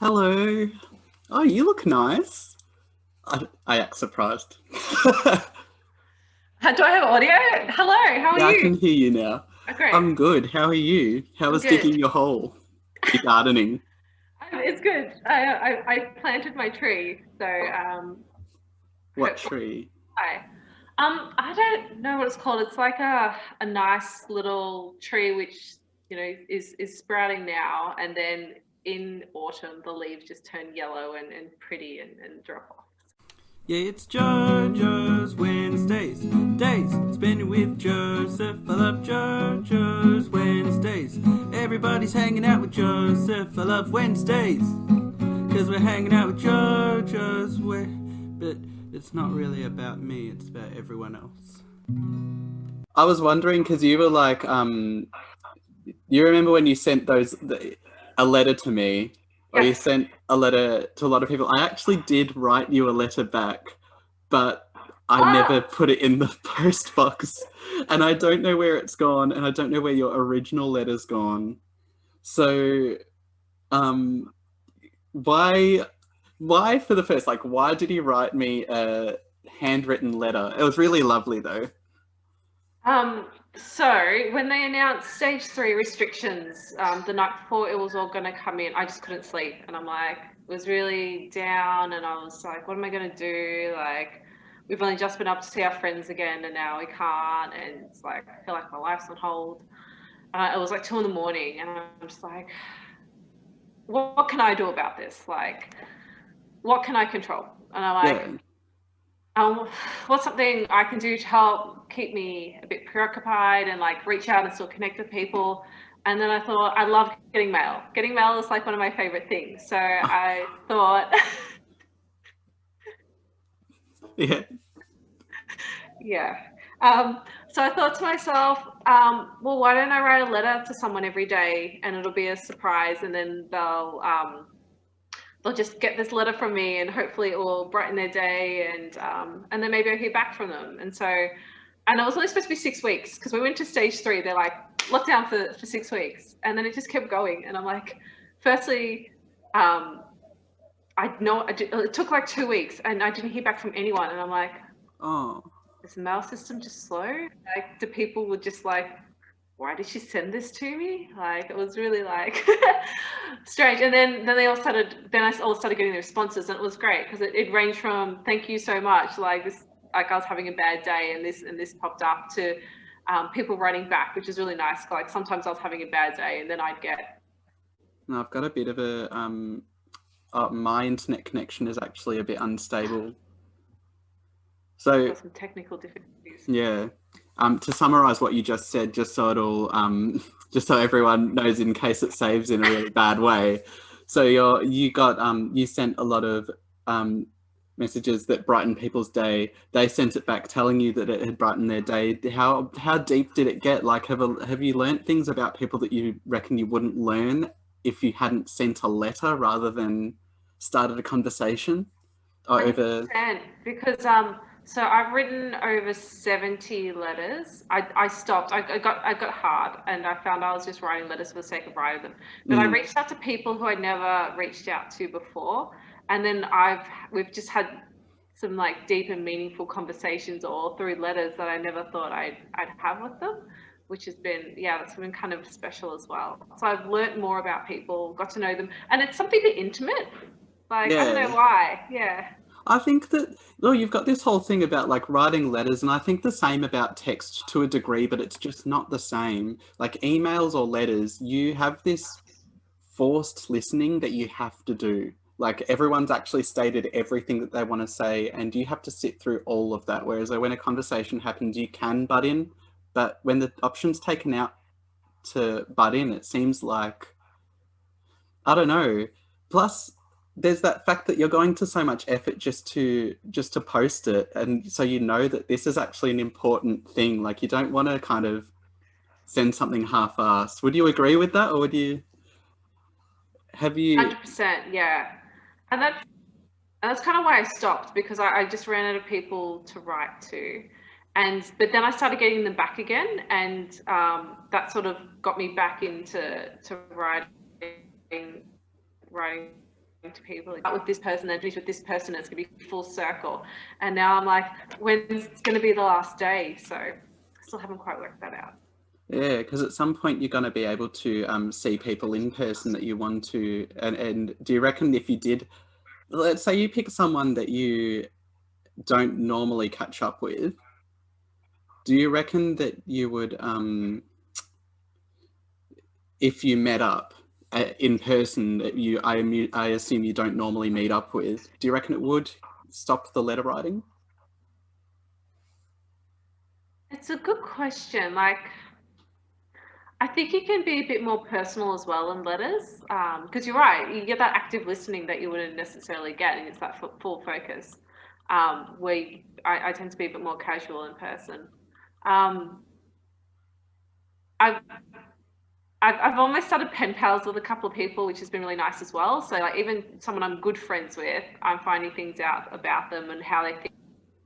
Hello. Oh, you look nice. I act surprised. Do I have audio? Hello, how are Yeah, I you? can hear you now. Oh, great. I'm good. How are you? How I'm was good. digging your hole? Your gardening? It's good. I planted my tree, so What hopefully tree? I don't know what it's called. It's like a nice little tree which is sprouting now, and then in autumn the leaves just turn yellow and pretty and drop off. Yeah, it's Jojo's Wednesdays. Days spending with Joseph. I love Jojo's Wednesdays. Everybody's hanging out with Joseph. I love Wednesdays. Cause we're hanging out with Jojo's way. But it's not really about me, it's about everyone else. I was wondering because you were like, you remember when you sent a letter to me, or you Yes. sent a letter to a lot of people? I actually did write you a letter back, but I never Ah, put it in the post box, and I don't know where it's gone, and I don't know where your original letter's gone. So, um, why, why for the first, like, why did you write me a handwritten letter? It was really lovely, though. so when they announced stage 3 restrictions, the night before it was all going to come in, I just couldn't sleep. And I'm like, was really down. And I was like, what am I going to do? Like, we've only just been up to see our friends again, and now we can't. And it's like, I feel like my life's on hold. It was like 2 in the morning. And I'm just like, what can I do about this? Like, what can I control? And I'm like, Yeah. um, what's something I can do to help keep me a bit preoccupied and like reach out and still connect with people? And then I thought I love getting mail. Getting mail is like one of my favorite things. So I thought, Yeah. yeah. So I thought to myself, well, why don't I write a letter to someone every day and it'll be a surprise, and then they'll just get this letter from me, and hopefully it will brighten their day, and then maybe I'll hear back from them. And it was only supposed to be 6 weeks because we went to stage 3. They're like lockdown for 6 weeks, and then it just kept going. And I'm like, firstly, um, it took like 2 weeks, and I didn't hear back from anyone. And I'm like, Oh. is the mail system just slow? Like, the people were just like, why did she send this to me? Like, it was really like strange. And then they all started, then I all started getting the responses, and it was great because it ranged from thank you so much, like this, like I was having a bad day and this popped up, to people writing back, which is really nice. Like, sometimes I was having a bad day and then I'd get, No, I've got a bit of my internet connection is actually a bit unstable. I've So got some technical difficulties. yeah, to summarize what you just said, just so just so everyone knows in case it saves in a really bad way. So you sent a lot of um, messages that brighten people's day. They sent it back telling you that it had brightened their day. How deep did it get? Like, have you learned things about people that you reckon you wouldn't learn if you hadn't sent a letter rather than started a conversation or over? 100%, because so I've written over 70 letters. I stopped. I got hard, and I found I was just writing letters for the sake of writing them. But I Mm, reached out to people who I'd never reached out to before, and then we've just had some like deep and meaningful conversations all through letters that I never thought I'd have with them, which has been, yeah, that's been kind of special as well. So I've learnt more about people, got to know them, and it's something a bit intimate. Like, I don't know yeah. why. Yeah. I think that, well, you've got this whole thing about like writing letters, and I think the same about text to a degree, but it's just not the same. Like emails or letters, you have this forced listening that you have to do. Like everyone's actually stated everything that they want to say, and you have to sit through all of that. Whereas when a conversation happens, you can butt in, but when the option's taken out to butt in, it seems like I don't know. Plus, there's that fact that you're going to so much effort just to post it, and so you know that this is actually an important thing. Like you don't want to kind of send something half-assed. Would you agree with that, or would you have you? 100%, yeah. And that's kind of why I stopped, because I just ran out of people to write to. But then I started getting them back again, and that sort of got me back into to writing. to people, like, with this person, then finish with this person, it's going to be full circle. And now I'm like, when's going to be the last day? So I still haven't quite worked that out. Yeah, because at some point you're going to be able to see people in person that you want to. And do you reckon if you did, let's say you pick someone that you don't normally catch up with, do you reckon that you would, if you met up in person that I assume you don't normally meet up with, do you reckon it would stop the letter writing? It's a good question. Like, I think you can be a bit more personal as well in letters, because you're right, you get that active listening that you wouldn't necessarily get, and it's that full focus, where I tend to be a bit more casual in person. Um, I've, I've almost started pen pals with a couple of people, which has been really nice as well. So like even someone I'm good friends with, I'm finding things out about them and how they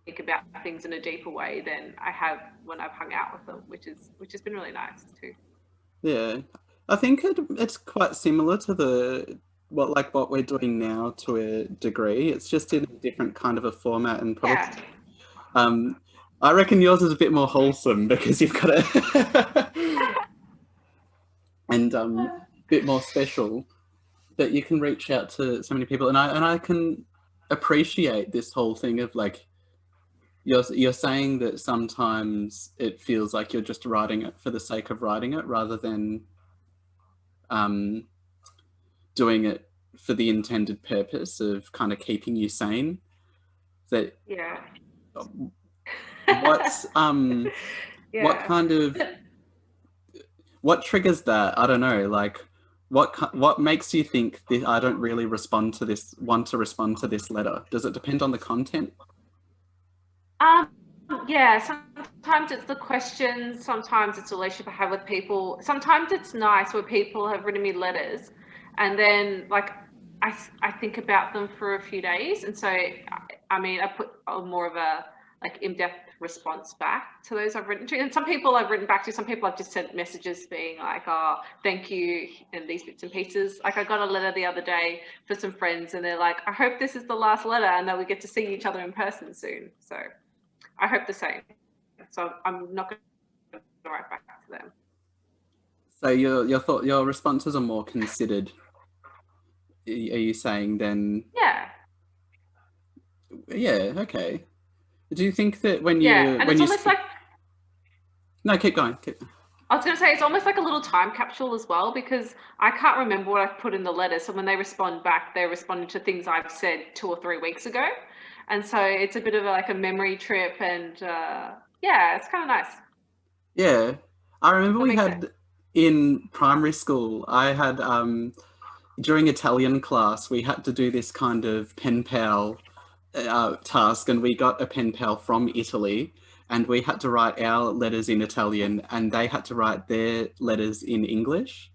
think about things in a deeper way than I have when I've hung out with them, which has been really nice too. Yeah, I think it's quite similar to what we're doing now to a degree. It's just in a different kind of a format and probably. Yeah. I reckon yours is a bit more wholesome because you've got a and bit more special. But you can reach out to so many people, and I can appreciate this whole thing of like you're saying that sometimes it feels like you're just writing it for the sake of writing it rather than um, doing it for the intended purpose of kind of keeping you sane. That Yeah. what's Yeah. what kind of what triggers that? I don't know. Like what makes you think that I don't really want to respond to this letter? Does it depend on the content? Um, yeah, sometimes it's the questions, sometimes it's the relationship I have with people. Sometimes it's nice where people have written me letters and then like I think about them for a few days. And so, I mean, I put more of a like in-depth response back to those I've written to. And some people I've written back to, some people I've just sent messages being like, oh, thank you, and these bits and pieces. Like I got a letter the other day for some friends and they're like, I hope this is the last letter and that we get to see each other in person soon. So I hope the same. So I'm not going to write back to them. So your responses are more considered. Are you saying then? Yeah. Yeah. Okay. Do you think that Yeah, and it's almost like no, keep going. I was going to say it's almost like a little time capsule as well because I can't remember what I've put in the letter. So when they respond back, they're responding to things I've said 2 or 3 weeks ago, and so it's a bit of like a memory trip, and yeah, it's kind of nice. Yeah, I remember That we makes had sense. in primary school. I had during Italian class, we had to do this kind of pen pal task, and we got a pen pal from Italy, and we had to write our letters in Italian, and they had to write their letters in English.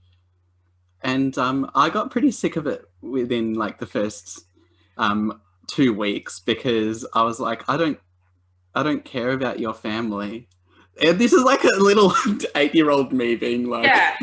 And I got pretty sick of it within like the first 2 weeks because I was like, I don't care about your family. And this is like a little 8-year-old me being like Yeah,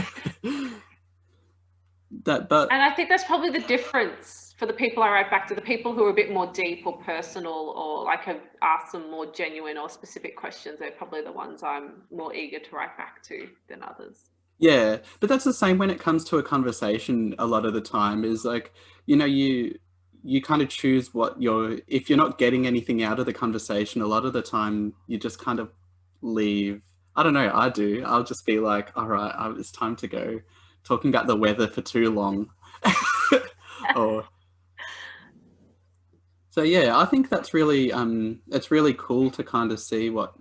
that, but and I think that's probably the difference for the people I write back to, the people who are a bit more deep or personal or like have asked some more genuine or specific questions. They're probably the ones I'm more eager to write back to than others. yeah, but that's the same when it comes to a conversation a lot of the time is like, you kind of choose what if you're not getting anything out of the conversation, a lot of the time you just kind of leave. I don't know, I do. I'll just be like, all right, it's time to go. Talking about the weather for too long. or So yeah, I think that's really it's really cool to kind of see what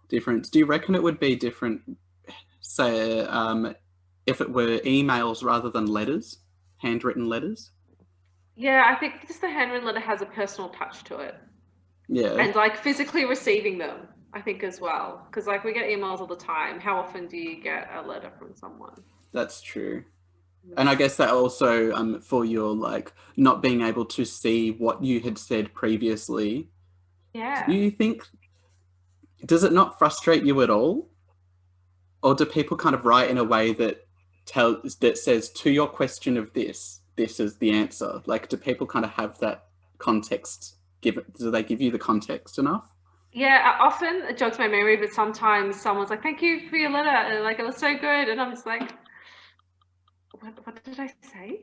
difference. Do you reckon it would be different, say, if it were emails rather than letters, handwritten letters? Yeah, I think just the handwritten letter has a personal touch to it. Yeah, And like physically receiving them, I think as well. Because like we get emails all the time. How often do you get a letter from someone? that's true. And I guess that also for your like not being able to see what you had said previously. Do Yeah. you think does it not frustrate you at all? Or do people kind of write in a way that says to your question of this, this is the answer? Like, do people kind of have that context? Do they give you the context enough? Yeah, often it jogs my memory, but sometimes someone's like, "Thank you for your letter," and like, "It was so good," and I'm just like, "What did I say?"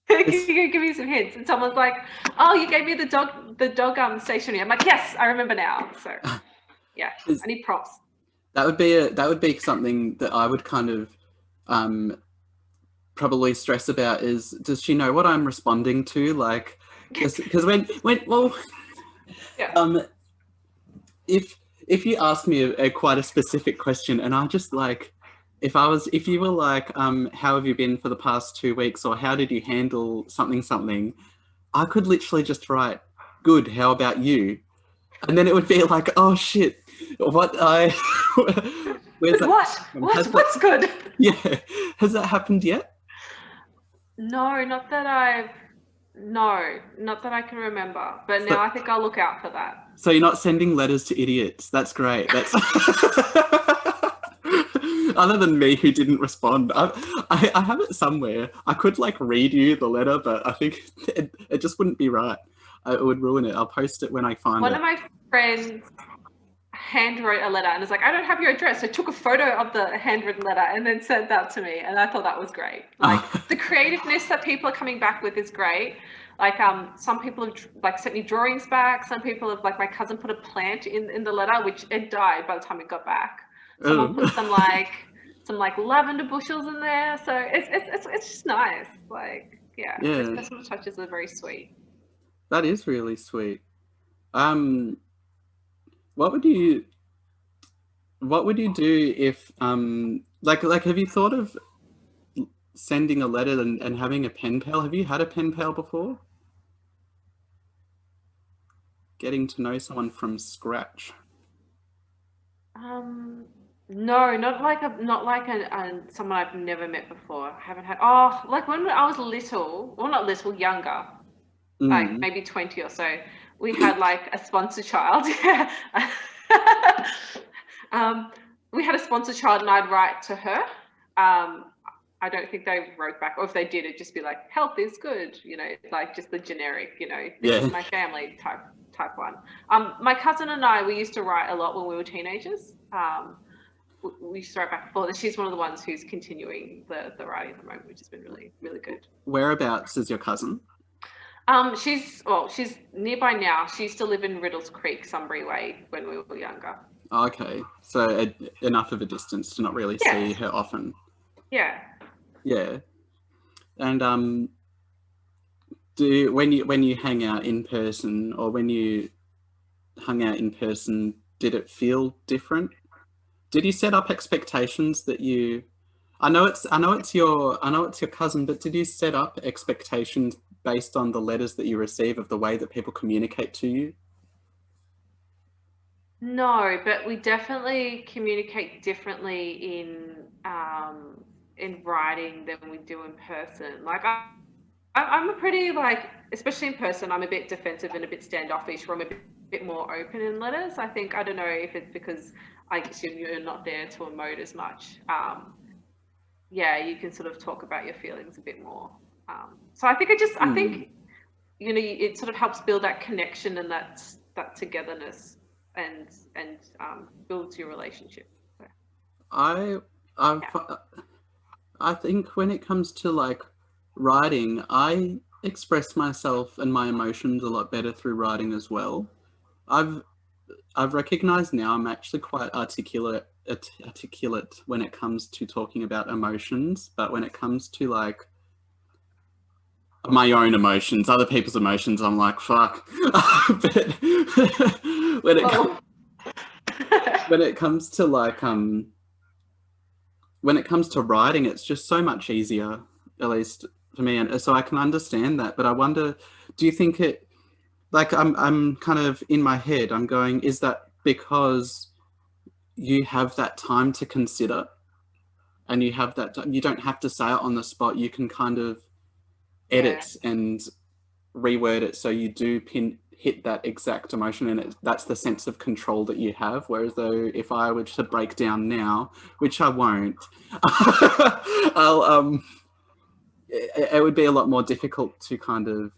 Can you give me some hints? And someone's like, "Oh, you gave me the dog stationery." I'm like, "Yes, I remember now." So, yeah, I need props. That would be something that I would kind of probably stress about is, does she know what I'm responding to? Like, because when well, yeah. If you ask me a quite a specific question, and I just like, if you were like, how have you been for the past 2 weeks, or how did you handle something, I could literally just write, good, how about you? And then it would be like, oh shit, what I, where's that? What's good? Yeah, has that happened yet? No, not that I can remember. But now I think I'll look out for that. So you're not sending letters to idiots. That's great. That's other than me who didn't respond. I have it somewhere. I could like read you the letter, but I think it just wouldn't be right. It would ruin it. I'll post it when I find it. One of my friends handwrote a letter and was like, "I don't have your address." So I took a photo of the handwritten letter and then sent that to me, and I thought that was great. Like the creativeness that people are coming back with is great. Like some people have like sent me drawings back. Some people have, like, my cousin put a plant in the letter, which it died by the time it got back. Someone put some lavender bushels in there. So it's just nice. Like, yeah. Those personal touches are very sweet. That is really sweet. What would you do if like have you thought of sending a letter and having a pen pal? Have you had a pen pal before? Getting to know someone from scratch. No, not like someone I've never met before. I haven't had. Oh, like when I was little, well, not little, younger, like maybe 20 or so, we had like a sponsor child. We had a sponsor child, and I'd write to her. I don't think they wrote back, or if they did, it'd just be like, "Health is good," like just the generic, this is my family type one. My cousin and I, we used to write a lot when we were teenagers. We used to write back and forth, and she's one of the ones who's continuing the writing at the moment, which has been really, really good. Whereabouts is your cousin? She's nearby now. She used to live in Riddles Creek, Sunbury Way, when we were younger. Okay, so enough of a distance to not really see her often. Yeah. Yeah, and when you hang out in person, or when you hung out in person, did it feel different? Did you set up expectations that you? I know it's your cousin, but did you set up expectations based on the letters that you receive of the way that people communicate to you? No, but we definitely communicate differently in writing than we do in person. Like I'm a pretty, like, especially in person, I'm a bit defensive and a bit standoffish, where I'm a bit more open in letters. I think, I don't know if it's because I guess you're not there to emote as much. Yeah, you can sort of talk about your feelings a bit more. So I think it sort of helps build that connection and that togetherness, and builds your relationship. So. I think when it comes to like writing, I express myself and my emotions a lot better through writing as well. I've recognized now I'm actually quite articulate when it comes to talking about emotions, but when it comes to like my own emotions, other people's emotions, I'm like, fuck. But when it comes to like when it comes to writing, it's just so much easier, at least for me, and so I can understand that. But I wonder, do you think it, like, I'm kind of in my head, I'm going, is that because you have that time to consider, and you have that, you don't have to say it on the spot, you can kind of edit and reword it so you do hit that exact emotion, and that's the sense of control that you have. Whereas though, if I were to break down now, which I won't, it would be a lot more difficult to kind of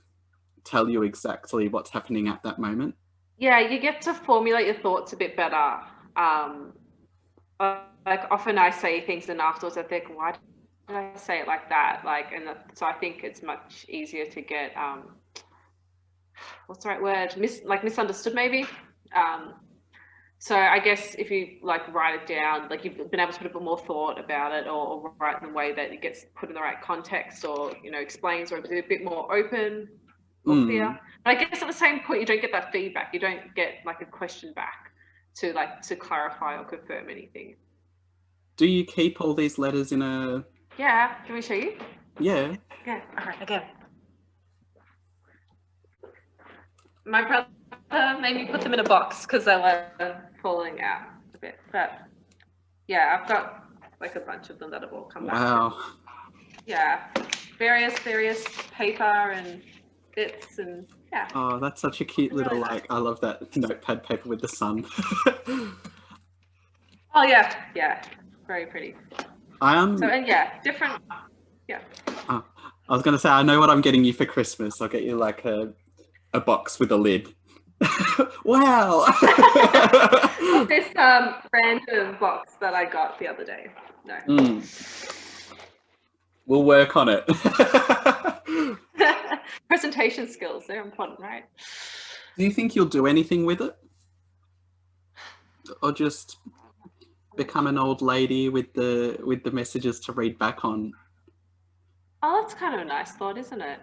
tell you exactly what's happening at that moment. Yeah, you get to formulate your thoughts a bit better. Like often I say things and afterwards I think, why did I say it like that? Like, so I think it's much easier to get, what's the right word? Misunderstood maybe. So I guess if you like write it down, like you've been able to put a bit more thought about it, or write in a way that it gets put in the right context, or explains, or a bit more open or clear. But I guess at the same point, you don't get that feedback. You don't get like a question back to clarify or confirm anything. Do you keep all these letters in a? Yeah. Can we show you? Yeah. Yeah. All right. Okay. My brother made me put them in a box because they were falling out a bit. But yeah, I've got like a bunch of them that have all come back. Wow. Yeah, various paper and bits, and yeah. Oh, that's such a cute little Really nice. like. I love that notepad paper with the sun. Oh yeah, very pretty. So and yeah, different. Yeah. I was gonna say, I know what I'm getting you for Christmas. I'll get you like a box with a lid. Wow. This random box that I got the other day. No. We'll work on it. Presentation skills, they're important, right? Do you think you'll do anything with it? Or just become an old lady with the messages to read back on? Oh, that's kind of a nice thought, isn't it?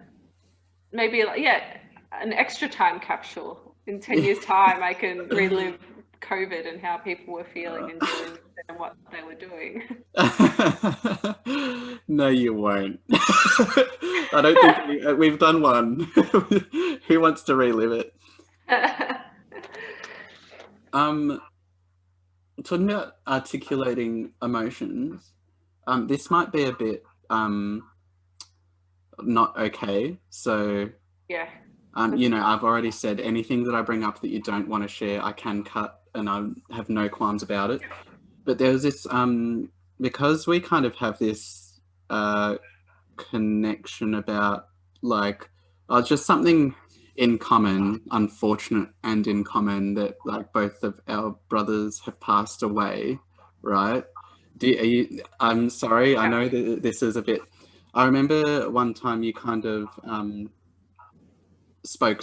Maybe, yeah, an extra time capsule. In 10 years' time, I can relive COVID and how people were feeling and dealing with it and what they were doing. No, you won't. I don't think we've done one. Who wants to relive it? Talking about articulating emotions, this might be a bit not okay. So yeah. I've already said anything that I bring up that you don't want to share, I can cut, and I have no qualms about it. But there's this because we kind of have this connection about like just something in common, unfortunate and in common, that like both of our brothers have passed away, right? I'm sorry, I know that this is a bit. I remember one time you kind of spoke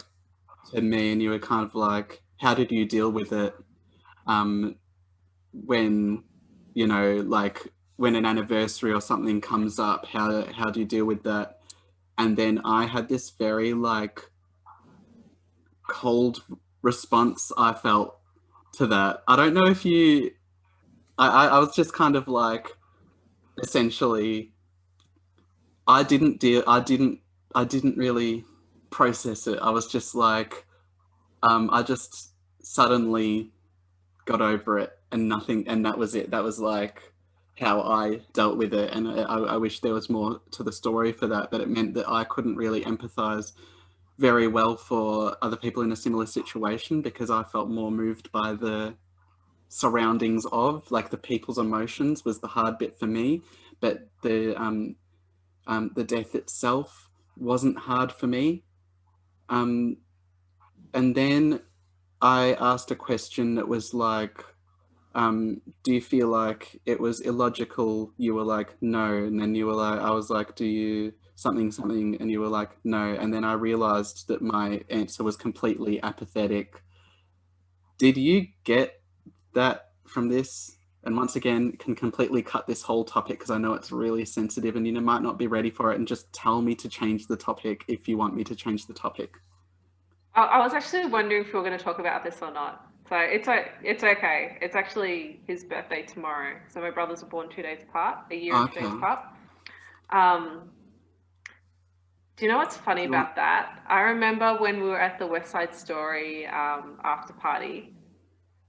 to me and you were kind of like, how did you deal with it when like when an anniversary or something comes up, how do you deal with that? And then I had this very like cold response I felt to that. I don't know if you I was just kind of like, essentially I didn't really process it. I was just like I just suddenly got over it and nothing, and that was it. That was like how I dealt with it. And I wish there was more to the story for that, but it meant that I couldn't really empathize very well for other people in a similar situation because I felt more moved by the surroundings of, like, the people's emotions was the hard bit for me, but the death itself wasn't hard for me. And then I asked a question that was like, do you feel like it was illogical? You were like, no. And then you were like, I was like, do you something, and you were like, no. And then I realized that my answer was completely apathetic. Did you get that from this? And once again, can completely cut this whole topic because I know it's really sensitive and you might not be ready for it, and just tell me to change the topic if you want me to change the topic. I was actually wondering if we were going to talk about this or not. So it's okay. It's actually his birthday tomorrow. So my brothers were born 2 days apart, a year and 2 days apart. Do you know what's funny about that? I remember when we were at the West Side Story after party,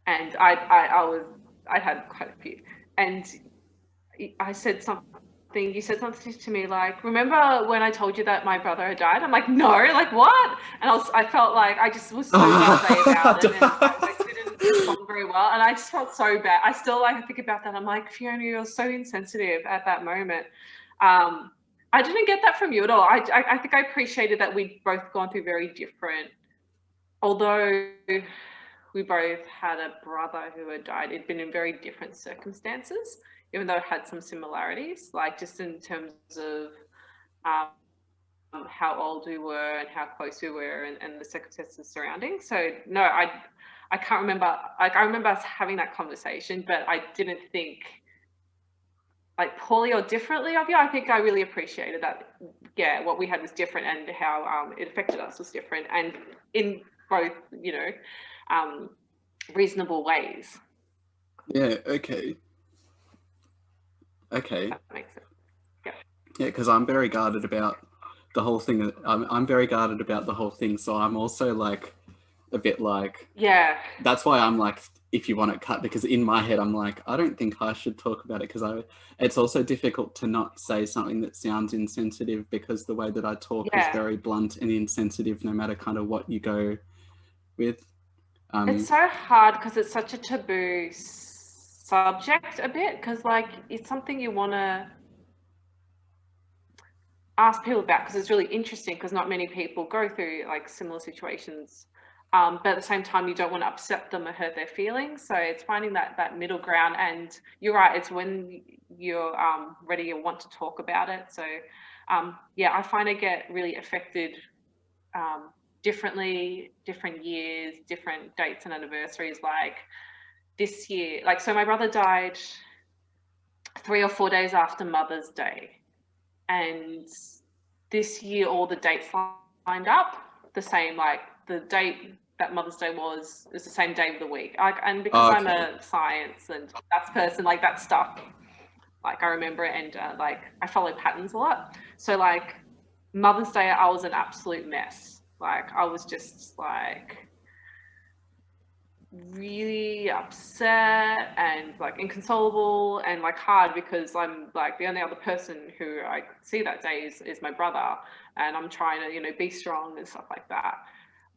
and I had quite a few, and I said something. You said something to me like, remember when I told you that my brother had died? I'm like, no, like what? And I felt like I just was so blasé about it, and I didn't respond very well, and I just felt so bad. I still like think about that. I'm like, Fiona, you're so insensitive at that moment. I I didn't get that from you at all. I think I appreciated that we'd both gone through very different, although we both had a brother who had died, it'd been in very different circumstances, even though it had some similarities, like just in terms of how old we were and how close we were, and the circumstances surrounding. So no, I can't remember. Like I remember us having that conversation, but I didn't think like poorly or differently of you. I think I really appreciated that. Yeah, what we had was different, and how it affected us was different, and in both, reasonable ways. Yeah. Okay. Okay. That makes sense. Yeah. Yeah, because I'm very guarded about the whole thing. I'm very guarded about the whole thing, so I'm also like a bit like. Yeah. That's why I'm like, if you want it cut, because in my head I'm like, I don't think I should talk about it, because it's also difficult to not say something that sounds insensitive, because the way that I talk is very blunt and insensitive, no matter kind of what you go with. It's so hard because it's such a taboo subject a bit, because like it's something you want to ask people about, because it's really interesting, because not many people go through like similar situations, but at the same time you don't want to upset them or hurt their feelings, so it's finding that middle ground. And you're right, it's when you're ready or want to talk about it. So yeah, I find I get really affected differently, different years, different dates and anniversaries. Like this year, like, so my brother died 3 or 4 days after Mother's Day, and this year all the dates lined up the same. Like the date that Mother's Day was the same day of the week. And because I'm a science and maths person, like that stuff, like I remember it, and like I follow patterns a lot. So like Mother's Day, I was an absolute mess. Like I was just like really upset and like inconsolable and like hard, because I'm like the only other person who I see that day is my brother, and I'm trying to be strong and stuff like that.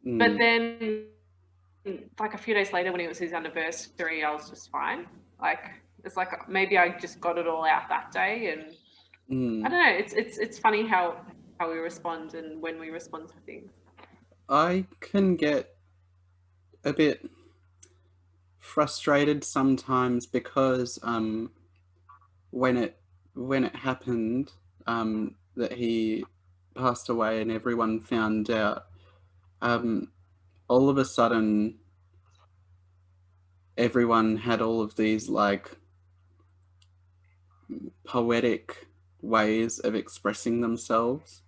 But then like a few days later, when it was his anniversary, I was just fine. Like it's like maybe I just got it all out that day, and I don't know, it's funny how we respond and when we respond to things. I can get a bit frustrated sometimes, because when it happened, that he passed away and everyone found out, all of a sudden everyone had all of these like poetic ways of expressing themselves.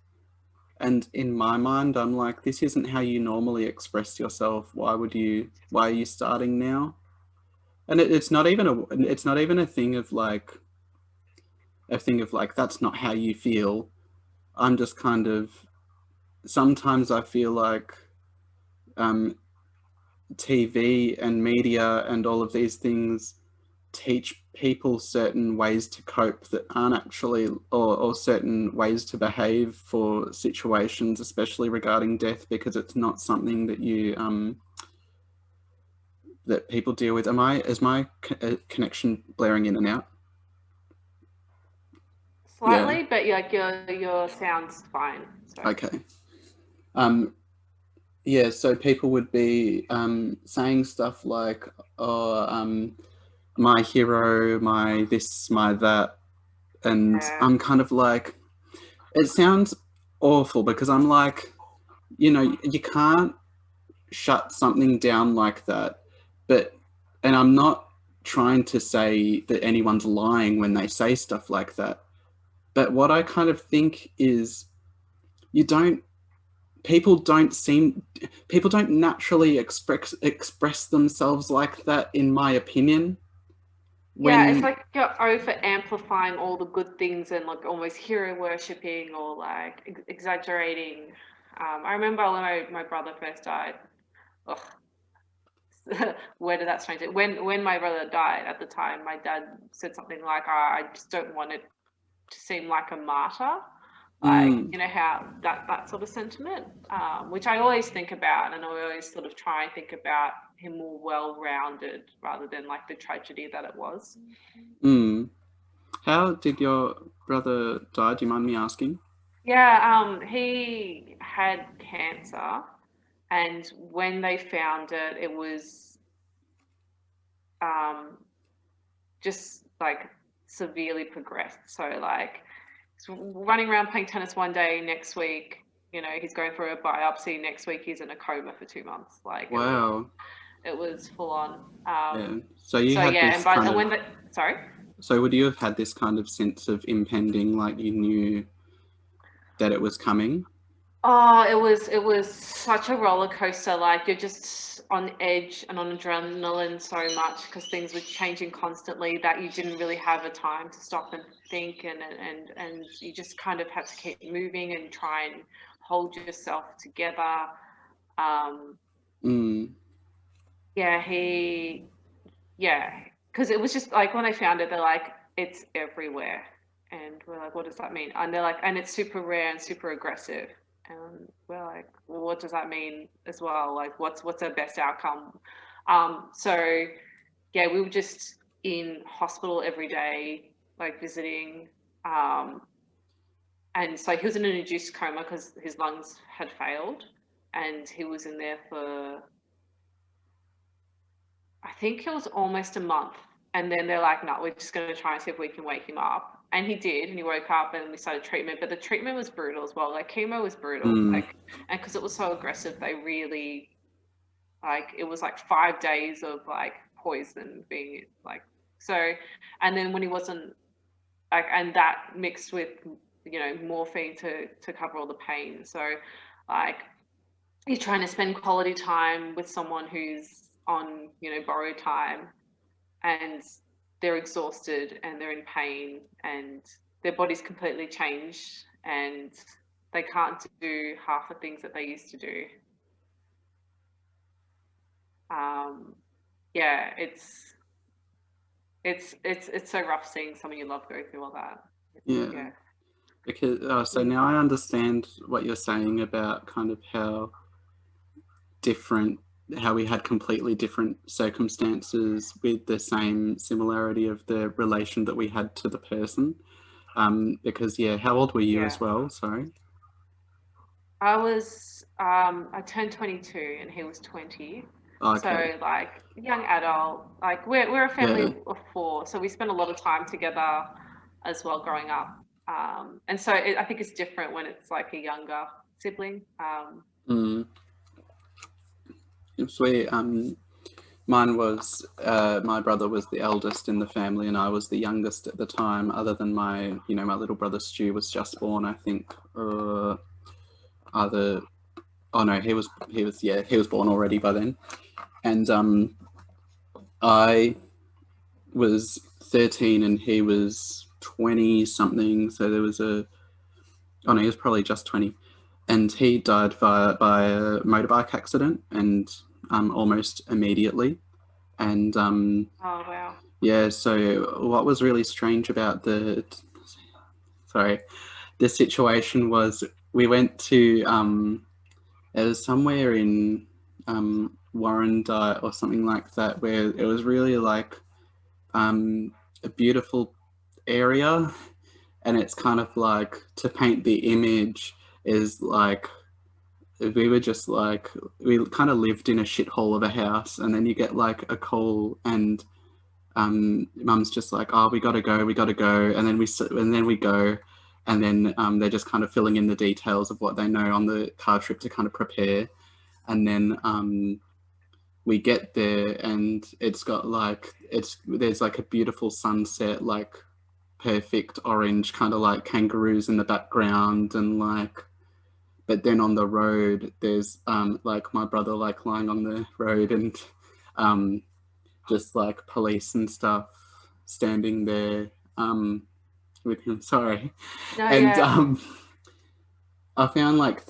And in my mind, I'm like, this isn't how you normally express yourself. Why are you starting now? And it's not even a thing of like, that's not how you feel. I'm just kind of, sometimes I feel like TV and media and all of these things teach people certain ways to cope that aren't actually, or certain ways to behave for situations, especially regarding death, because it's not something that that people deal with. Is my connection blaring in and out? Slightly, yeah. But like your sound's fine. So. Okay. Yeah, so people would be saying stuff like, oh, my hero, my this, my that. And I'm kind of like, it sounds awful, because I'm like, you can't shut something down like that. And I'm not trying to say that anyone's lying when they say stuff like that. But what I kind of think is, people don't naturally express themselves like that, in my opinion. Yeah, it's like you're over amplifying all the good things and like almost hero worshipping or like exaggerating. I remember when my brother first died. Ugh. Where did that change it? When my brother died at the time, my dad said something like, I just don't want it to seem like a martyr. Like, how that sort of sentiment, which I always think about, and I always sort of try and think about him more well-rounded rather than like the tragedy that it was. How did your brother die? Do you mind me asking? Yeah, he had cancer, and when they found it, it was um, just like severely progressed. So like he's running around playing tennis one day, next week, he's going for a biopsy. Next week, he's in a coma for 2 months. Like Wow. it was full on. Yeah. So you So had yeah, this kind and of. when the sorry. So would you have had this kind of sense of impending, like you knew that it was coming? Oh, it was such a roller coaster. Like you're just on edge and on adrenaline so much because things were changing constantly that you didn't really have a time to stop and think, and you just kind of had to keep moving and try and hold yourself together. Um, Mm. yeah, yeah, because it was just like when I found it, they're like, it's everywhere. And we're like, what does that mean? And they're like, and it's super rare and super aggressive. And we're like, well, what does that mean as well? Like, what's our best outcome? So yeah, we were just in hospital every day, like visiting. Um, and so he was in an induced coma because his lungs had failed, and he was in there for I think it was almost a month. And then they're like, no, we're just going to try and see if we can wake him up. And he did, and he woke up and we started treatment. But the treatment was brutal as well. Like chemo was brutal. Mm. Like, and because it was so aggressive, they really, it was like 5 days of like poison being like, so, and then when he wasn't, like, and that mixed with, morphine to cover all the pain. So, like, you're trying to spend quality time with someone who's on, borrowed time, and they're exhausted and they're in pain and their body's completely changed and they can't do half the things that they used to do. Um, yeah, it's so rough seeing someone you love go through all that. Yeah. Yeah. Because so now I understand what you're saying about kind of different how we had completely different circumstances with the same similarity of the relation that we had to the person. Because yeah, how old were you Yeah. as well? Sorry. I turned 22 and he was 20. Okay. So like young adult, like we're a family Yeah. of four, so we spend a lot of time together as well growing up. And so I think it's different when it's like a younger sibling. Mm. Sweet. Mine was my brother was the eldest in the family, and I was the youngest at the time. Other than my little brother Stu was just born. I think either. Oh no, he was born already by then, and I was 13 and he was 20 something. So there was oh no, he was probably just 20, and he died by a motorbike accident, and almost immediately. And Oh wow. yeah, so what was really strange about the situation was we went to it was somewhere in Warrandyte or something like that, where it was really like a beautiful area, and it's kind of like, to paint the image, is like we were just like, we kind of lived in a shithole of a house, and then you get like a call, and mum's just like, oh, we gotta go, and then we go, and then they're just kind of filling in the details of what they know on the car trip to kind of prepare, and then we get there, and there's like a beautiful sunset, like perfect orange, kind of like kangaroos in the background, and like, but then on the road there's like my brother like lying on the road, and um just like police and stuff standing there with him. Sorry. No, And yeah. I found like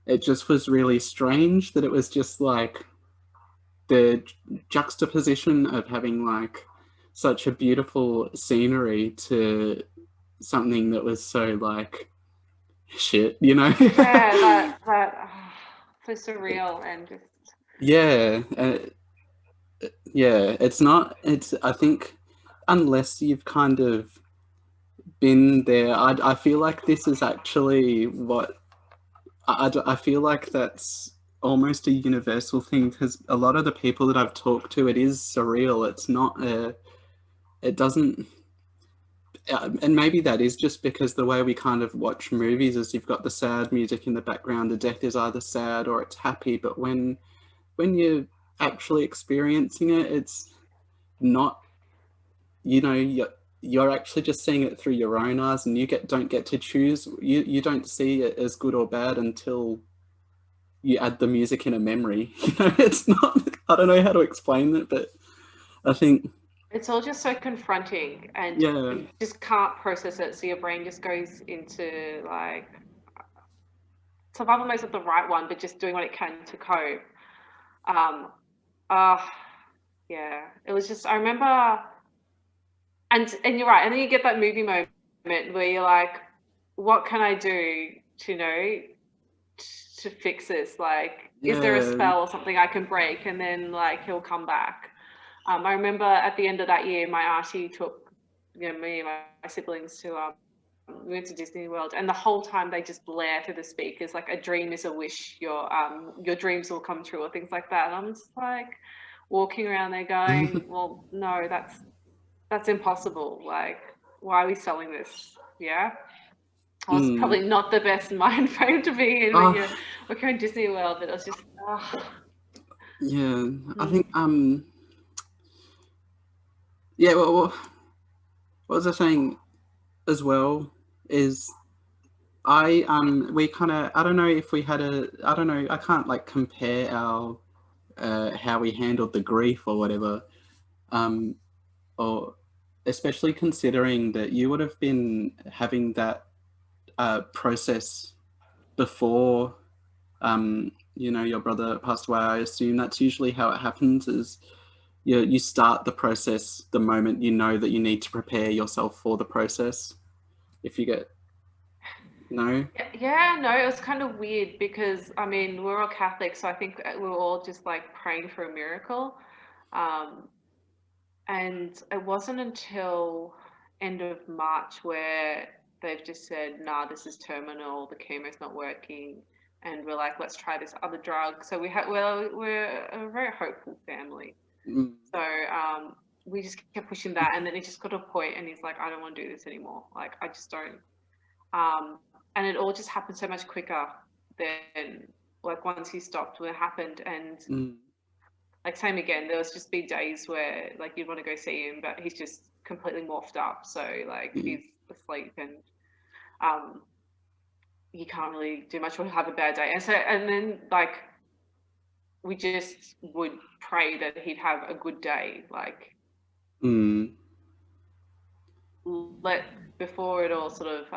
it just was really strange that it was just like the juxtaposition of having like such a beautiful scenery to something that was so like shit, you know? Yeah, that so surreal and just Yeah. Yeah, it's not, it's, I think unless you've kind of been there, I feel like this is actually what I feel like that's almost a universal thing because a lot of the people that I've talked to, it is surreal. It's not a, it doesn't, and maybe that is just because the way we kind of watch movies is you've got the sad music in the background, the death is either sad or it's happy, but when you're actually experiencing it, it's not, you know, you're actually just seeing it through your own eyes and you don't get to choose. You don't see it as good or bad until you add the music in a memory. You know, it's not, I don't know how to explain it, but I think, It's all just so confronting and yeah. you just can't process it. So your brain just goes into like survival mode's not the right one, but just doing what it can to cope. Um, uh, yeah, it was just, I remember, and you're right. And then you get that movie moment where you're like, what can I do to, you know, to fix this? Like, is there a Yeah. spell or something I can break? And then like, he'll come back. I remember at the end of that year, my auntie took, you know, me and my siblings to, we went to Disney World, and the whole time they just blare through the speakers like a dream is a wish, your dreams will come true or things like that. And I'm just like walking around there going, well, no, that's impossible. Like, why are we selling this? Yeah. Well, it's Mm. probably not the best mind frame to be in when Oh, you're working in Disney World, but it was just, yeah. I think yeah, well, what was I saying as well is we kind of, I don't know if we had a, I don't know, I can't like compare our how we handled the grief or whatever, um or especially considering that you would have been having that process before you know, your brother passed away. I assume that's usually how it happens is you start the process the moment you know that you need to prepare yourself for the process. If you get, no. yeah, no, it was kind of weird because I mean we're all Catholic, so I think we were all just like praying for a miracle. Um, and it wasn't until end of March where they've just said, nah, this is terminal, the chemo's not working, and we're like, let's try this other drug. So we're a very hopeful family. Mm. So we just kept pushing that, and then it just got to a point, and he's like, I don't want to do this anymore. Like I just don't. Um, and it all just happened so much quicker than like once he stopped when it happened. And Mm. like same again, there was just be days where like you'd want to go see him, but he's just completely morphed up. So like Mm. he's asleep and um, you can't really do much or have a bad day. And so and then like we just would pray that he'd have a good day. Like Mm. let before it all sort of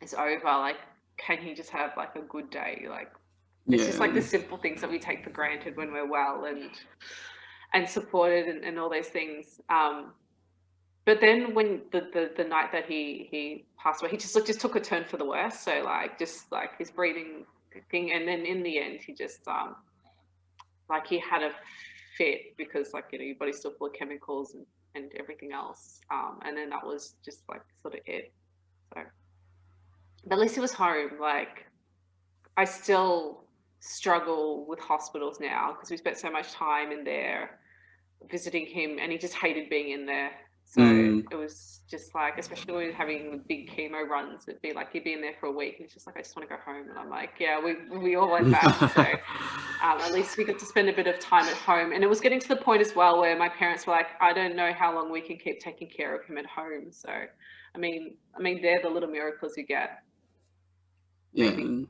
is over, like can he just have like a good day? Like it's just like the Yeah. simple things that we take for granted when we're well and supported and all those things. But then when the night that he passed away, he just took a turn for the worse. So like just like his breathing thing, and then in the end he just like he had a fit because like you know your body's still full of chemicals and everything else. And then that was just like sort of it. So but at least he was home. Like I still struggle with hospitals now because we spent so much time in there visiting him, and he just hated being in there. So Mm. it was just like, especially when we were having big chemo runs, it'd be like he'd be in there for a week, and he's just like, I just want to go home. And I'm like, yeah, we all went back. So at least we got to spend a bit of time at home. And it was getting to the point as well where my parents were like, I don't know how long we can keep taking care of him at home. So I mean, they're the little miracles you get. Maybe Yeah.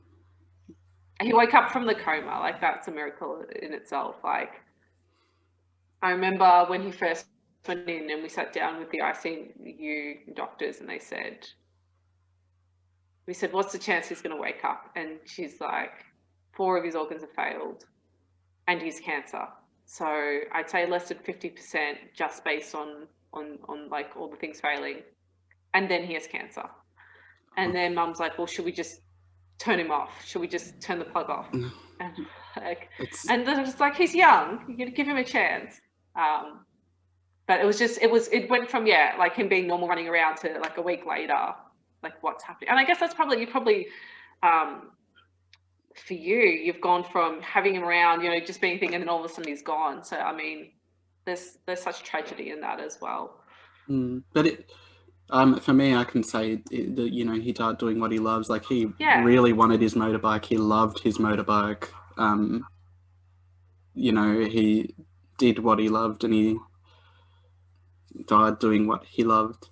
he woke up from the coma. Like that's a miracle in itself. Like I remember when he first went in and we sat down with the ICU doctors and we said, what's the chance he's going to wake up? And she's like, 4 of his organs have failed and he's cancer. So I'd say less than 50% just based on like all the things failing. And then he has cancer. And then mum's like, well, should we just turn him off? Should we just turn the plug off? And like, It's and they're just like, he's young, you're going to give him a chance. But it went from, like him being normal running around to like a week later, like what's happening. And I guess that's probably, for you've gone from having him around, just being a thing, and then all of a sudden he's gone. So, I mean, there's such tragedy in that as well. But for me, I can say that, he died doing what he loves. Like, he really wanted his motorbike. He loved his motorbike. He did what he loved, and he died doing what he loved,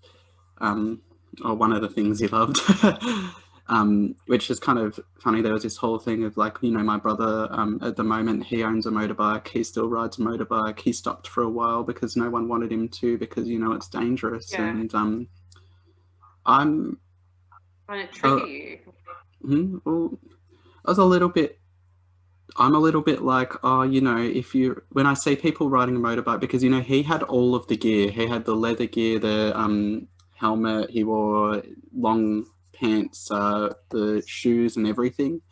or one of the things he loved. Which is kind of funny. There was this whole thing of like, my brother, at the moment, he owns a motorbike. He still rides a motorbike. He stopped for a while because no one wanted him to, because, it's dangerous. And And it trigger you. Well, I'm a little bit like, when I see people riding a motorbike, because, he had all of the gear. He had the leather gear, the helmet, he wore long pants, the shoes and everything,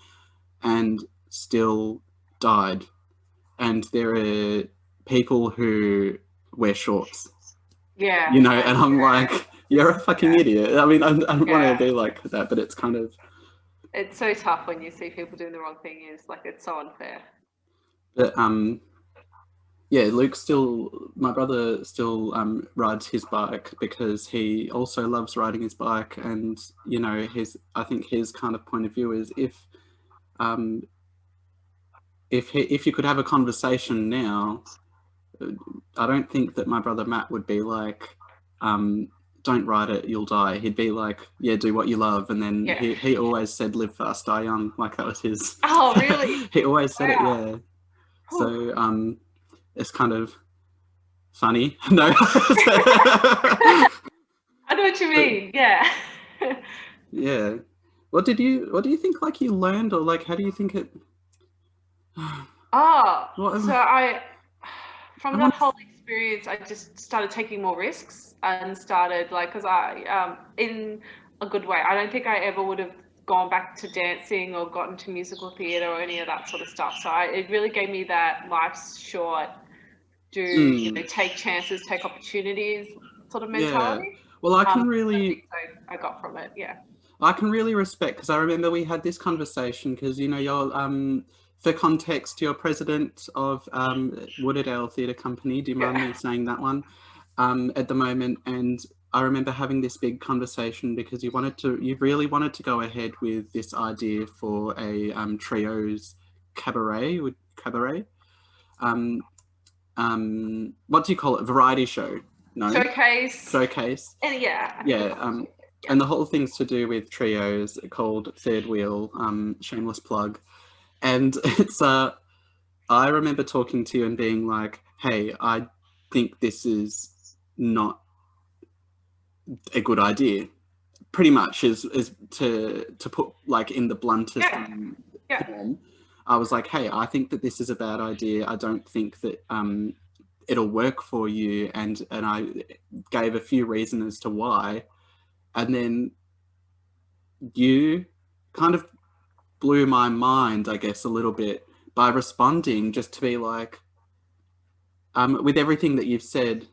and still died. And there are people who wear shorts. Yeah. And I'm like, you're a fucking idiot. I mean, I don't want to be like that, but it's kind of... It's so tough when you see people doing the wrong thing. It's like, it's so unfair. But my brother still rides his bike, because he also loves riding his bike. And, I think his kind of point of view is, if you could have a conversation now, I don't think that my brother Matt would be like, don't ride it, you'll die. He'd be like, yeah, do what you love. And then he always said, live fast, die young. Like, that was his... Oh, really? He always said it, yeah. So it's kind of funny. No. I know what you mean. Yeah. Yeah. What do you think, like, you learned, or like, how do you think it... From that whole experience, I just started taking more risks, and started, like, because I, in a good way, I don't think I ever would have gone back to dancing or gotten to musical theatre or any of that sort of stuff. So it really gave me that life's short, take chances, take opportunities sort of mentality. Yeah. Well, I can really... I got from it, yeah. I can really respect, because I remember we had this conversation, because, you're, for context, you're president of Wooderdale Theatre Company. Do you mind me saying that one? At the moment. And I remember having this big conversation, because you really wanted to go ahead with this idea for a trios cabaret. What do you call it? Variety show? No. Showcase. And and the whole thing's to do with trios, called Third Wheel. Shameless plug. And it's I remember talking to you and being like, hey, I think this is not a good idea. Pretty much is to put, like, in the bluntest form. I was like, hey, I think that this is a bad idea. I don't think that it'll work for you. And I gave a few reasons as to why. And then you kind of blew my mind, I guess, a little bit, by responding, just to be like, with everything that you've said,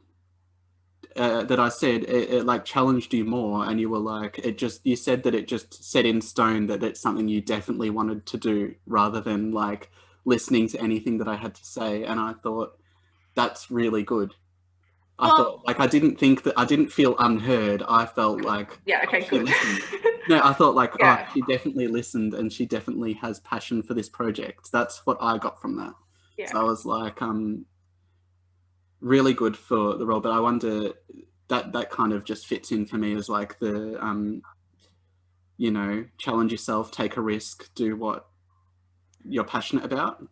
that I said, it like challenged you more, and you were like, you said that it just set in stone that it's something you definitely wanted to do, rather than like listening to anything that I had to say. And I thought, that's really good. I thought, like, I didn't feel unheard. I felt like, good. No, I thought, like, she definitely listened, and she definitely has passion for this project. That's what I got from that. Yeah. So I was like, really good for the role. But I wonder, that kind of just fits in for me as like the, challenge yourself, take a risk, do what you're passionate about.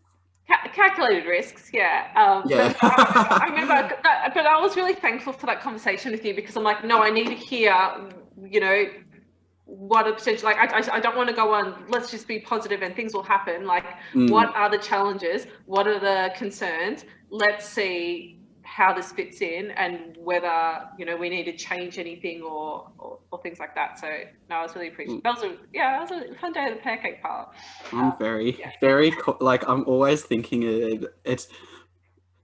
Calculated risks, But I remember, but I was really thankful for that conversation with you, because I'm like, no, I need to hear, what a potential, like, I don't want to go on, let's just be positive and things will happen. Like, what are the challenges? What are the concerns? Let's see how this fits in, and whether, we need to change anything or things like that. So no, I was really appreciative. That was a fun day at the pancake parlor. I'm very, like, I'm always thinking it's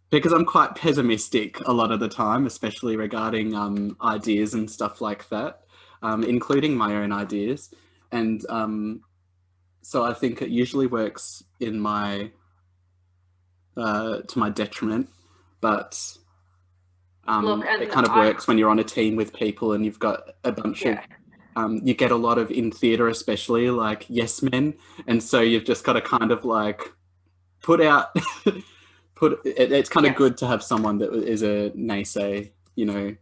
because I'm quite pessimistic a lot of the time, especially regarding ideas and stuff like that, including my own ideas. And so I think it usually works in my to my detriment, but Look, it and kind of works when you're on a team with people and you've got a bunch of you get a lot of, in theatre especially, like yes men, and so you've just got to kind of like put out it's kind of yes, good to have someone that is a naysay, you know,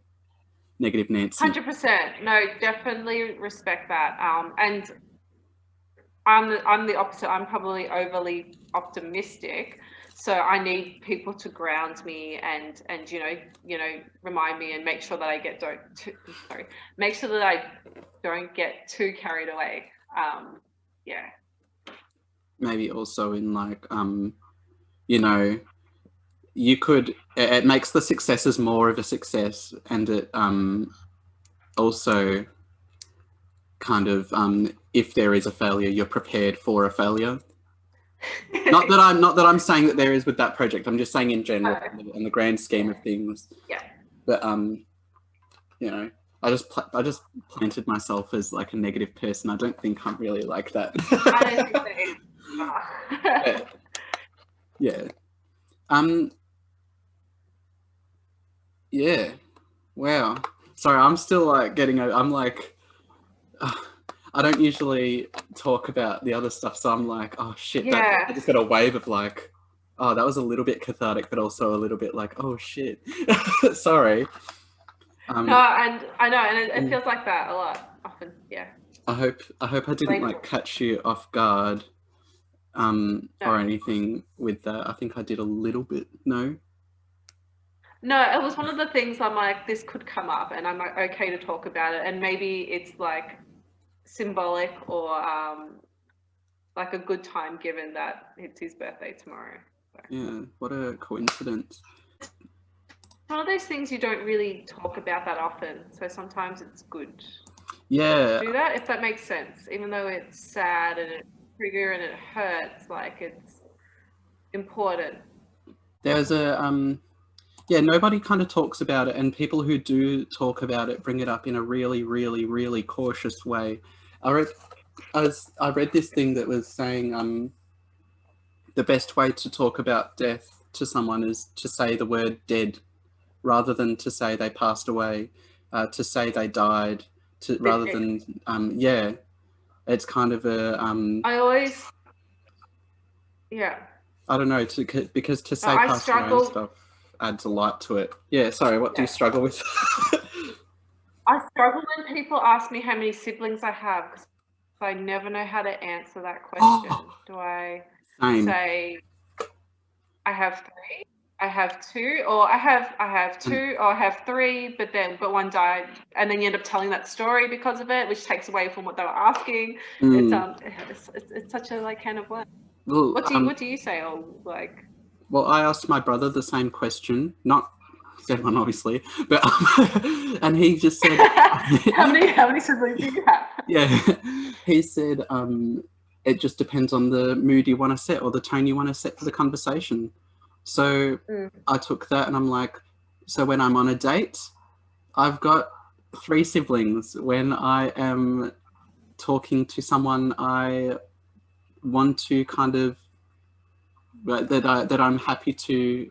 negative Nancy. 100%. No, definitely respect that. And I'm the opposite. I'm probably overly optimistic, so I need people to ground me and remind me and make sure that make sure that I don't get too carried away. Yeah. Maybe also in like you know, you could, it makes the successes more of a success, and it also kind of if there is a failure, you're prepared for a failure. not that I'm saying that there is with that project. I'm just saying in general, in the grand scheme of things. Yeah. But you know, I just planted myself as like a negative person. I don't think I'm really like that. I don't think so. Yeah. Yeah. Wow. Sorry, I'm still like getting. I'm like, I don't usually talk about the other stuff, so I'm like, oh shit. Yeah. I just got a wave of like, oh, that was a little bit cathartic, but also a little bit like, oh shit. Sorry. No, and I know, and it feels like that a lot, often. Yeah. I hope I didn't like catch you off guard, or anything with that. I think I did a little bit. No. No, it was one of the things I'm like, this could come up, and I'm like, okay to talk about it, and maybe it's like symbolic or like a good time given that it's his birthday tomorrow. So. Yeah, what a coincidence. It's one of those things you don't really talk about that often, so sometimes it's good. Yeah. To do that, if that makes sense, even though it's sad and it's trigger and it hurts, like it's important. There's a yeah, nobody kind of talks about it, and people who do talk about it bring it up in a really, really, really cautious way. I read this thing that was saying the best way to talk about death to someone is to say the word dead rather than to say they passed away, to say they died, rather than yeah, it's kind of a I always I don't know, because to say passed away and stuff adds a light to it. Yeah, sorry, what do you struggle with? I struggle when people ask me how many siblings I have, because I never know how to answer that question. Do I say I have 3, I have 2, or I have 2, or I have 3, but one died, and then you end up telling that story because of it, which takes away from what they were asking. It's such a like can of worms. Well, what do you say? Or like? Well, I asked my brother the same question, not said one obviously, but and he just said, how many siblings do you have? Yeah, he said it just depends on the mood you want to set or the tone you want to set for the conversation. So I took that and I'm like, so when I'm on a date, I've got 3 siblings. When I am talking to someone I want to kind of that I'm happy to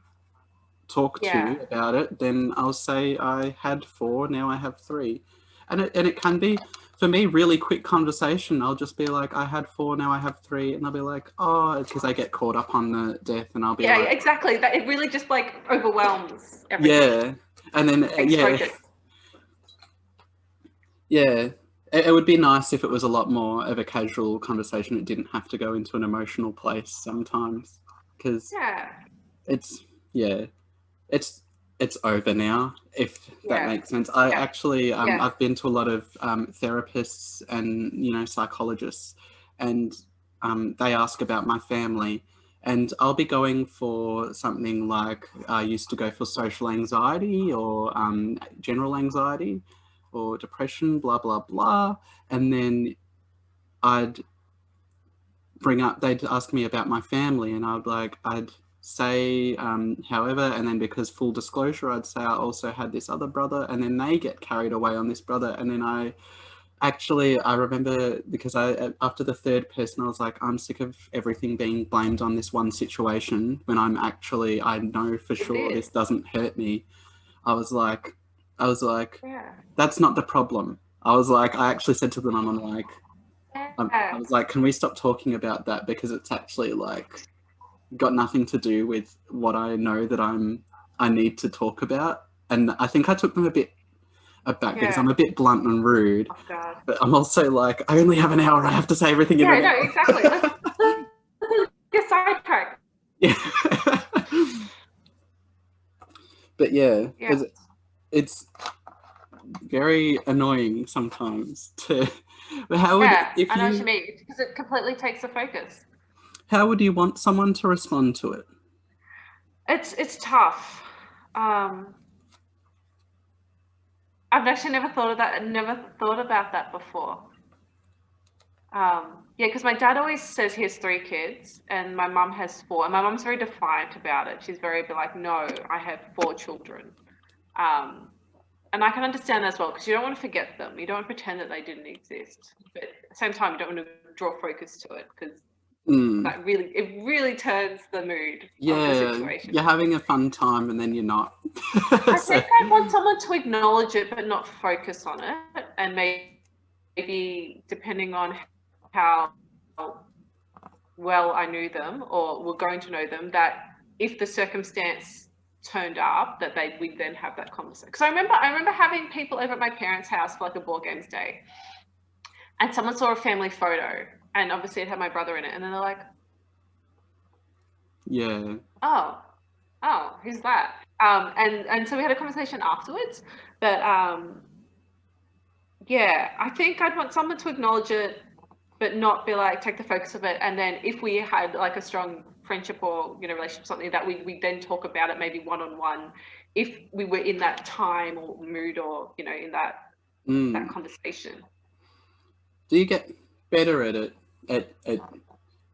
talk to about it, then I'll say I had 4, now I have 3. And it can be, for me, really quick conversation. I'll just be like, I had 4, now I have 3. And they'll be like, oh, because they get caught up on the death. And I'll be like... Yeah, exactly. That it really just like overwhelms everything. Yeah. And then, yeah. It would be nice if it was a lot more of a casual conversation. It didn't have to go into an emotional place sometimes. Because it's over now, if that makes sense. I actually I've been to a lot of therapists and psychologists, and they ask about my family, and I'll be going for something like I used to go for social anxiety or general anxiety or depression, blah blah blah, and then they'd ask me about my family, and I'd say however, and then because full disclosure, I'd say I also had this other brother, and then they get carried away on this brother, and then I remember, because after the third person, I was like, I'm sick of everything being blamed on this one situation when I know for sure this doesn't hurt me. I was like, Yeah. that's not the problem. I actually said to them, I was like, can we stop talking about that, because it's actually like got nothing to do with what I know that I need to talk about. And I think I took them a bit aback because I'm a bit blunt and rude. Oh, God. But I'm also like, I only have an hour. I have to say everything in an hour. Yeah, no, exactly. Let's get sidetracked. Yeah. But yeah, it's very annoying sometimes to. How would I know what you mean, because it completely takes the focus. How would you want someone to respond to it? It's tough. I've actually never thought of that. Never thought about that before. Yeah, because my dad always says he has 3 kids and my mum has 4. And my mum's very defiant about it. She's very like, no, I have 4 children. And I can understand that as well, because you don't want to forget them. You don't want to pretend that they didn't exist. But at the same time, you don't want to draw focus to it, because it really turns the mood of the situation. You're having a fun time and then you're not. I think I want someone to acknowledge it but not focus on it, and maybe depending on how well I knew them or were going to know them, that if the circumstance turned up, that we'd then have that conversation. Because I remember having people over at my parents' house for like a board games day, and someone saw a family photo, and obviously it had my brother in it, and then they're like, yeah, oh, who's that? And so we had a conversation afterwards, but yeah, I think I'd want someone to acknowledge it but not be like, take the focus of it, and then if we had like a strong friendship or relationship, something that we then talk about it, maybe one-on-one, if we were in that time or mood, or in that conversation. Do you get better at it at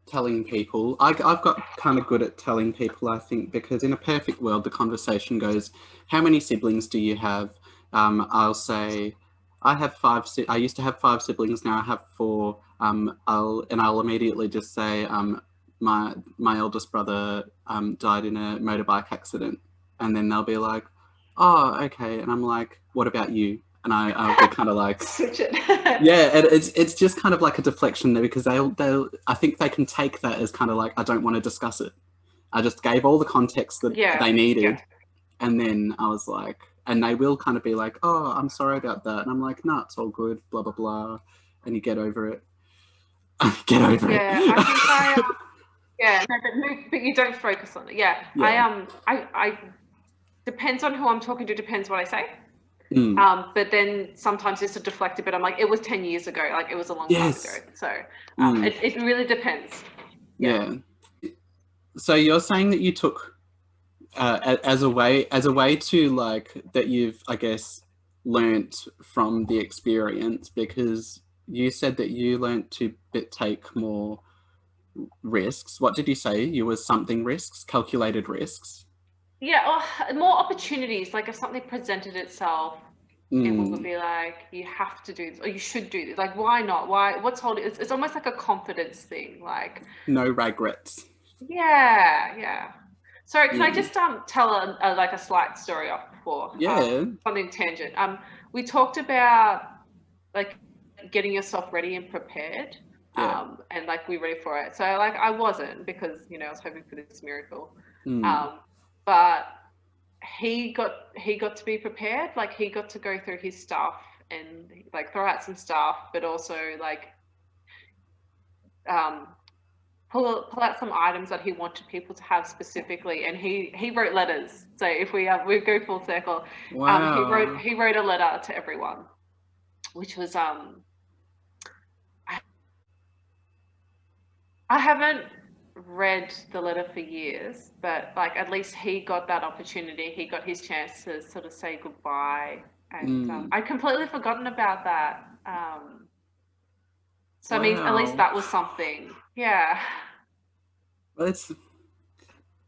telling people? I've got kind of good at telling people, I think, because in a perfect world the conversation goes, how many siblings do you have? I'll say I have 5. I used to have 5 siblings. Now I have 4. I'll immediately just say my eldest brother died in a motorbike accident, and then they'll be like, oh, okay, and I'm like, what about you? And I'll be kind of like, switch it. Yeah, and it's just kind of like a deflection there, because they'll I think they can take that as kind of like, I don't want to discuss it. I just gave all the context that they needed, and then I was like, and they will kind of be like, oh, I'm sorry about that, and I'm like, no, it's all good, blah blah blah, and you get over it. Get over it. I think but you don't focus on it. I depends on who I'm talking to, depends what I say. But then sometimes it's a deflected, but I'm like, it was 10 years ago, like it was a long time ago. So it really depends. Yeah. So you're saying that you took as a way to like, that you've, I guess, learnt from the experience, because you said that you learnt to take more risks. What did you say? You were something risks, calculated risks? Yeah, or more opportunities. Like if something presented itself, people would be like, you have to do this, or you should do this. Like, why not? Why? What's holding? It's almost like a confidence thing. Like, no regrets. Yeah. Sorry, can I just tell a slight story off before? Yeah. Something tangent. We talked about like getting yourself ready and prepared. And like we ready for it. So like I wasn't, because I was hoping for this miracle. But he got to be prepared. Like he got to go through his stuff and like throw out some stuff, but also like pull out some items that he wanted people to have specifically, and he wrote letters. So if we go full circle, wow. He wrote a letter to everyone, which was I haven't read the letter for years, but like at least he got that opportunity. He got his chance to sort of say goodbye, and I'd completely forgotten about that. So I mean, at least that was something. Yeah. Well,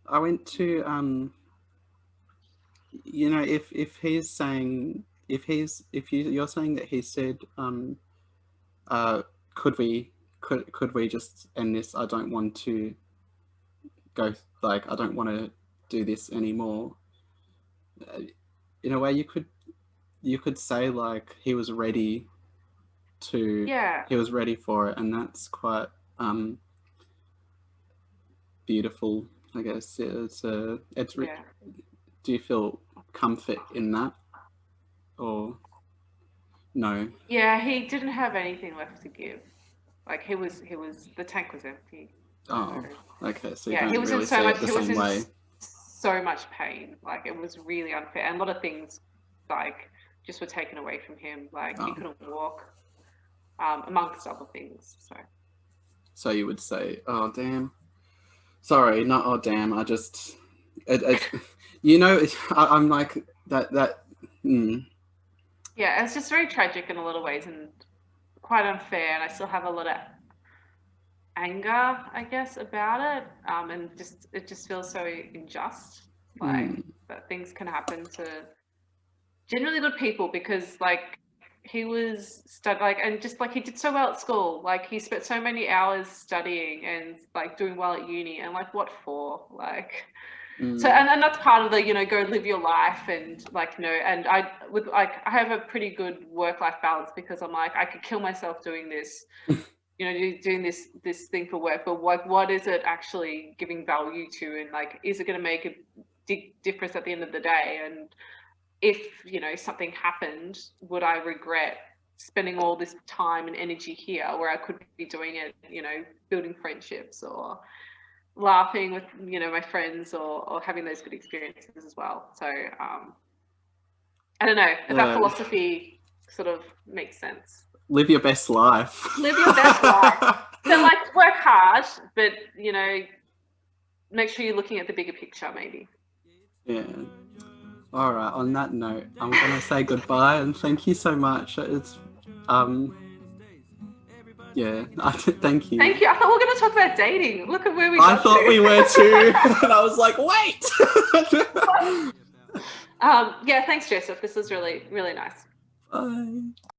I went to you know, if he's saying, if you're saying that he said uh could we just end this? I don't want to go, like, I don't want to do this anymore. In a way, you could say like he was ready to, Yeah. he was ready for it, and that's quite beautiful, I guess. Yeah. Do you feel comfort in that, or no? Yeah, he didn't have anything left to give. Like the tank was empty. So Oh, okay. So you yeah, he don't was in really so see much it the he was same in way. so much pain. Like it was really unfair. And a lot of things like just were taken away from him. Like he Oh, couldn't walk, amongst other things. so you would say, oh damn. Sorry, not oh damn. I just, it you know, I'm like that. Mm, Yeah, it's just very tragic in a lot of ways and quite unfair. And I still have a lot of anger, I guess, about it. And it just feels so unjust, like mm, that things can happen to generally good people because like he was like and just like he did so well at school. Like he spent so many hours studying and like doing well at uni and like what for? Like so mm, and that's part of the, go live your life and like, and I have a pretty good work-life balance because I'm like, I could kill myself doing this, doing this thing for work, but what is it actually giving value to, and like, is it going to make a difference at the end of the day? And if, something happened, would I regret spending all this time and energy here where I could be doing it, building friendships or laughing with, my friends or having those good experiences as well. So I don't know if that yeah. philosophy sort of makes sense. Live your best life. Live your best life. So like work hard, but make sure you're looking at the bigger picture maybe. Yeah. All right. On that note, I'm gonna say goodbye and thank you so much. It's yeah. Thank you. Thank you. I thought we were going to talk about dating. Look at where we I got thought to. we were too, and I was like, wait. Yeah, thanks, Joseph. This was really, really nice. Bye.